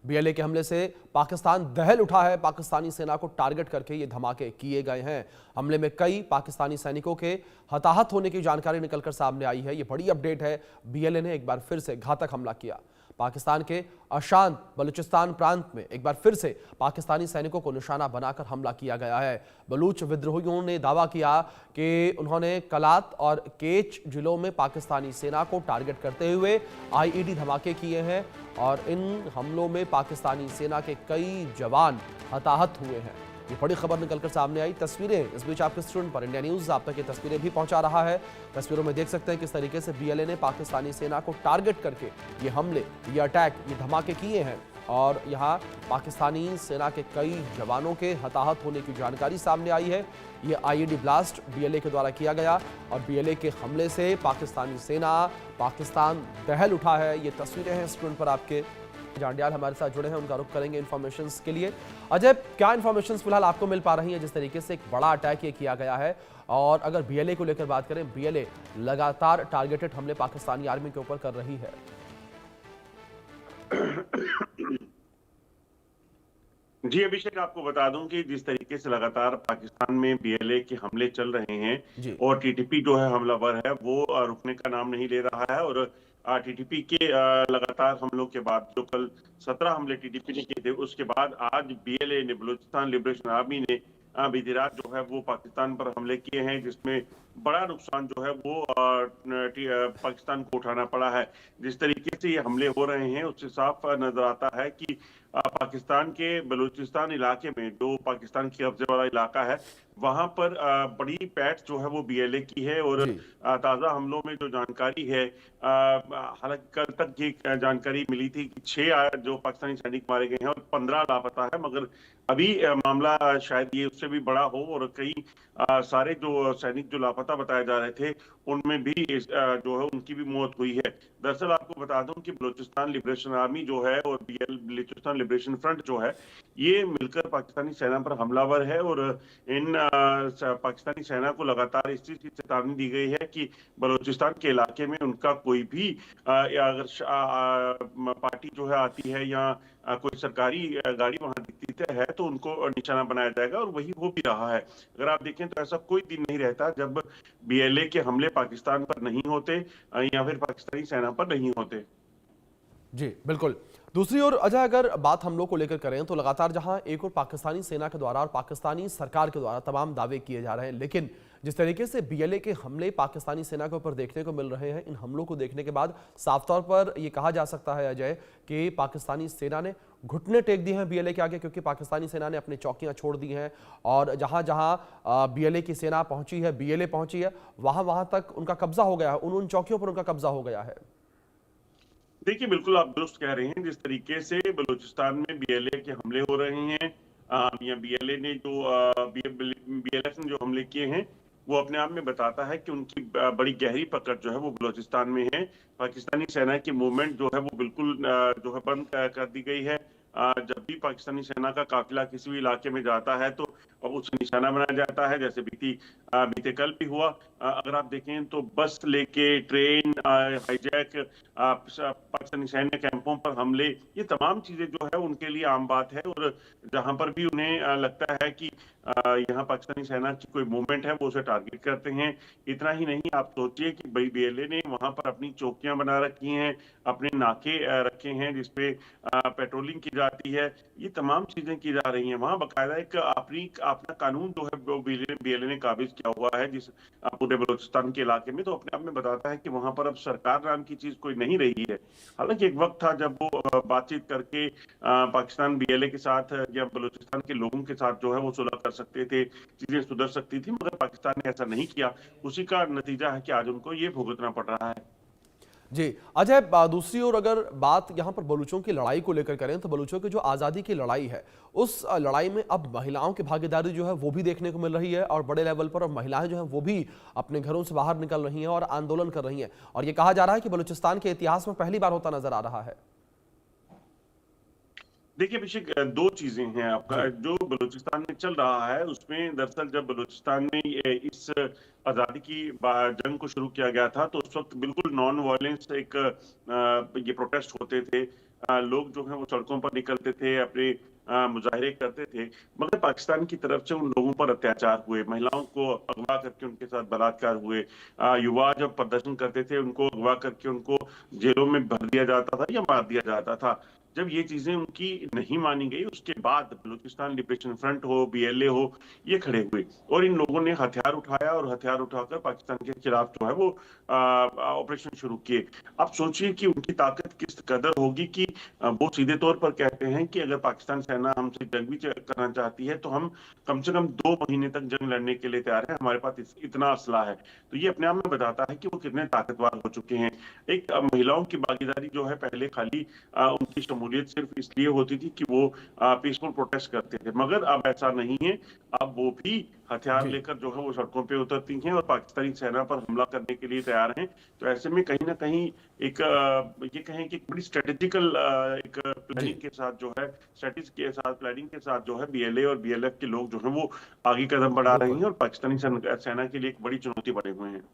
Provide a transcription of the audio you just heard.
BLA के हमले से पाकिस्तान दहल उठा है। पाकिस्तानी सेना को टारगेट करके ये धमाके किए गए हैं। हमले में कई पाकिस्तानी सैनिकों के हताहत होने की जानकारी निकलकर सामने आई है। ये बड़ी अपडेट है। बीएलए ने एक बार फिर से घातक हमला किया। पाकिस्तान के अशांत बलूचिस्तान प्रांत में एक बार फिर से पाकिस्तानी सैनिकों को निशाना बनाकर हमला किया गया है। बलूच विद्रोहियों ने दावा किया कि उन्होंने कलात और केच जिलों में पाकिस्तानी सेना को टारगेट करते हुए आईईडी धमाके किए हैं और इन हमलों में पाकिस्तानी सेना के कई जवान हताहत हुए हैं। ये बड़ी खबर निकलकर सामने आई। तस्वीरें इस बीच आपके स्टूडेंट पर इंडिया न्यूज आप तक ये तस्वीरें भी पहुंचा रहा है। तस्वीरों में देख सकते हैं किस तरीके से बीएलए ने पाकिस्तानी सेना को टारगेट करके ये हमले, ये अटैक, ये धमाके किए हैं और यहाँ पाकिस्तानी सेना के कई जवानों के हताहत होने की जानकारी सामने आई है। ये आईईडी ब्लास्ट बीएलए के द्वारा किया गया और बीएलए के हमले से पाकिस्तानी सेना, पाकिस्तान दहल उठा है। ये तस्वीरें हैं स्क्रीन पर आपके। जांडियाल हमारे साथ जुड़े हैं, उनका रुख करेंगे इन्फॉर्मेशन के लिए। अजय, क्या इन्फॉर्मेशन फिलहाल आपको मिल पा रही है जिस तरीके से एक बड़ा अटैक ये किया गया है? और अगर बीएलए को लेकर बात करें, बीएलए लगातार टारगेटेड हमले पाकिस्तानी आर्मी के ऊपर कर रही है। जी अभिषेक, आपको बता दूं कि जिस तरीके से लगातार पाकिस्तान में बीएलए के हमले चल रहे हैं और टीटीपी जो है हमलावर है वो रुकने का नाम नहीं ले रहा है और टीटीपी के लगातार हमलों के बाद जो कल 17 हमले टीटीपी ने किए थे, उसके बाद आज बीएलए ने, बलूचिस्तान लिबरेशन आर्मी ने बीती रात जो है वो पाकिस्तान पर हमले किए हैं, जिसमें बड़ा नुकसान जो है वो पाकिस्तान को उठाना पड़ा है। जिस तरीके से ये हमले हो रहे हैं उससे साफ नजर आता है कि पाकिस्तान के बलूचिस्तान इलाके में, जो पाकिस्तान की कब्जे वाला इलाका है, वहां पर बड़ी पैठ जो है वो बीएलए की है और ताजा हमलों में जो जानकारी है, हालांकि कल तक ये जानकारी मिली थी कि 6 जो पाकिस्तानी सैनिक मारे गए हैं और 15 लापता है, मगर अभी मामला शायद ये उससे भी बड़ा हो और कई सारे जो सैनिक जो लापता बताए जा रहे थे उनमें भी जो है उनकी भी मौत हुई है। दरअसल आपको बता दूं कि बलूचिस्तान लिबरेशन आर्मी जो है और बलूचिस्तान लिबरेशन फ्रंट जो है, ये मिलकर पाकिस्तानी सेना पर हमलावर है और इन पाकिस्तानी सेना को लगातार इस चीज की चेतावनी दी गई है कि बलूचिस्तान के इलाके में उनका कोई भी अगर पार्टी जो है आती है या कोई सरकारी गाड़ी वहां दिखती है तो उनको निशाना बनाया जाएगा और वही हो भी रहा है। अगर आप देखें तो ऐसा कोई दिन नहीं रहता जब बीएलए के हमले पाकिस्तान पर नहीं होते या फिर पाकिस्तानी सेना पर नहीं होते। जी बिल्कुल। दूसरी ओर अजय, अगर बात हम लोग को लेकर करें तो लगातार जहां एक और पाकिस्तानी सेना के द्वारा और पाकिस्तानी सरकार के द्वारा तमाम दावे किए जा रहे हैं, लेकिन जिस तरीके से बीएलए के हमले पाकिस्तानी सेना के ऊपर देखने को मिल रहे हैं, इन हमलों को देखने के बाद साफ तौर पर यह कहा जा सकता है अजय कि पाकिस्तानी सेना ने घुटने टेक दिए हैं बीएलए के आगे, क्योंकि पाकिस्तानी सेना ने अपनी चौकियां छोड़ दी हैं और जहां जहां बीएलए की सेना पहुंची है, बीएलए पहुंची है, वहां वहां तक उनका कब्जा हो गया है, उन चौकियों पर उनका कब्जा हो गया है। देखिए, बिल्कुल आप दुरुस्त कह रहे हैं। जिस तरीके से बलूचिस्तान में बीएलए के हमले हो रहे हैं या बीएलए ने जो बीएलएफ ने जो हमले किए हैं, वो अपने आप में बताता है कि उनकी बड़ी गहरी पकड़ जो है वो बलूचिस्तान में है। पाकिस्तानी सेना की मूवमेंट जो है वो बिल्कुल जो है बंद कर दी गई है। जब भी पाकिस्तानी सेना का काफिला किसी भी इलाके में जाता है तो उसे निशाना बनाया जाता है, जैसे बीते कल भी हुआ। अगर आप देखें तो बस लेके, ट्रेन हाईजैक, पाकिस्तानी सैन्य कैंपों पर हमले, ये तमाम चीजें जो है उनके लिए आम बात है और जहां पर भी उन्हें लगता है कि यहाँ पाकिस्तानी सेना की कोई मूवमेंट है वो उसे टारगेट करते हैं। इतना ही नहीं, आप सोचिए कि भाई बीएलए ने वहां पर अपनी चौकियां बना रखी हैं, अपने नाके रखे हैं जिसपे पेट्रोलिंग की जाती है, ये तमाम चीजें की जा रही हैं। वहां बाकायदा एक अपना कानून जो है वो बीएलए ने काबिज किया हुआ है जिस पूरे बलूचिस्तान के इलाके में, तो अपने आप में बताता है कि वहां पर अब सरकार नाम की चीज कोई नहीं रही है। हालांकि एक वक्त था जब वो बातचीत करके पाकिस्तान बीएलए के साथ या बलूचिस्तान के लोगों के साथ जो है वो सुलह कर सकते थे, चीजें सुधर सकती थी, मगर पाकिस्तान ने ऐसा नहीं किया। उसी का नतीजा है कि आज उनको ये भुगतना पड़ रहा है। जी अजय, दूसरी ओर अगर बात यहां पर बलूचों की लड़ाई को लेकर करें तो बलूचों की जो आज़ादी की लड़ाई है, उस लड़ाई में अब महिलाओं की भागीदारी जो है वो भी देखने को मिल रही है और बड़े लेवल पर अब महिलाएं जो हैं वो भी अपने घरों से बाहर निकल रही हैं और आंदोलन कर रही हैं और ये कहा जा रहा है कि बलूचिस्तान के इतिहास में पहली बार होता नजर आ रहा है। देखिए अभिषेक, दो चीजें हैं। आपका जो बलूचिस्तान में चल रहा है उसमें दरअसल जब बलूचिस्तान में इस आजादी की जंग को शुरू किया गया था तो उस वक्त बिल्कुल नॉन वायलेंस एक ये प्रोटेस्ट होते थे। लोग जो है वो सड़कों पर निकलते थे, अपने मुजाहरे करते थे, मगर पाकिस्तान की तरफ से उन लोगों पर अत्याचार हुए, महिलाओं को अगवा करके उनके साथ बलात्कार हुए, युवा जब प्रदर्शन करते थे उनको अगवा करके उनको जेलों में भर दिया जाता था या मार दिया जाता था। जब ये चीजें उनकी नहीं मानी गई, उसके बाद बलूचिस्तान लिबरेशन फ्रंट हो, बीएलए हो, ये खड़े हुए और इन लोगों ने हथियार उठाया और हथियार उठाकर पाकिस्तान के खिलाफ जो है वो ऑपरेशन शुरू किए। आप सोचिए कि उनकी ताकत किस कदर होगी कि वो सीधे तौर पर कहते हैं कि अगर पाकिस्तान सेना हमसे जंग भी करना चाहती है तो हम कम से कम 2 महीने तक जंग लड़ने के लिए तैयार है, हमारे पास इतना असला है। तो ये अपने आप में बताता है कि वो कितने ताकतवर हो चुके हैं। एक महिलाओं की भागीदारी जो है पहले खाली उनकी शमूलियत सिर्फ इसलिए होती थी कि वो पीसफुल प्रोटेस्ट करते थे, मगर अब ऐसा नहीं है। अब वो भी हथियार जी। लेकर जो है वो सड़कों पे उतरती हैं और पाकिस्तानी सेना पर हमला करने के लिए तैयार हैं। तो ऐसे में कहीं ना कहीं एक ये कहें कि एक बड़ी स्ट्रेटेजिकल एक जी। प्लानिंग के साथ जो है, स्ट्रेटेजी के साथ, प्लानिंग के साथ जो है बीएलए और बीएलएफ के लोग जो है वो आगे कदम बढ़ा रहे बिल्कुल। हैं और पाकिस्तानी सेना के लिए एक बड़ी चुनौती बने हुए हैं।